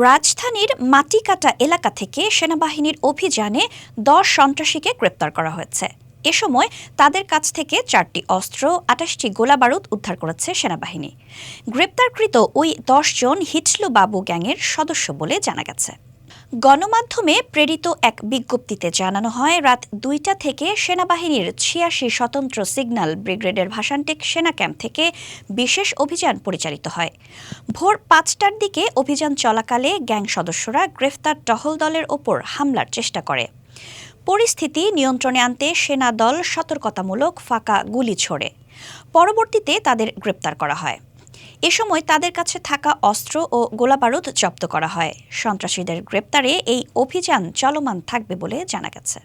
রাজধানীর মাটিকাটা এলাকা থেকে সেনাবাহিনীর অভিযানে ১০ সন্ত্রাসীকে গ্রেপ্তার করা হয়েছে। এ সময় তাদের কাছ থেকে ৪টি অস্ত্র, ২৮টি গোলাবারুদ উদ্ধার করেছে সেনাবাহিনী। গ্রেপ্তারকৃত ওই ১০ জন হিটলু বাবু গ্যাংয়ের সদস্য বলে জানা গেছে। গণমাধ্যমে প্রেরিত এক বিজ্ঞপ্তিতে জানানো হয়, রাত ২টা থেকে সেনাবাহিনীর ৮৬ স্বতন্ত্র সিগন্যাল ব্রিগেডের ভাসানটেক সেনা ক্যাম্প থেকে বিশেষ অভিযান পরিচালিত হয়। ভোর ৫টার দিকে অভিযান চলাকালে গ্যাং সদস্যরা গ্রেফতার টহল দলের ওপর হামলার চেষ্টা করে। পরিস্থিতি নিয়ন্ত্রণে আনতে সেনা দল সতর্কতামূলক ফাঁকা গুলি ছোড়ে। পরবর্তীতে তাদের গ্রেপ্তার করা হয়। এ সময় তাদের কাছে থাকা অস্ত্র ও গোলাবারুদ জব্দ করা হয়। সন্ত্রাসীদের গ্রেপ্তারে এই অভিযান চলমান থাকবে বলে জানা গেছে।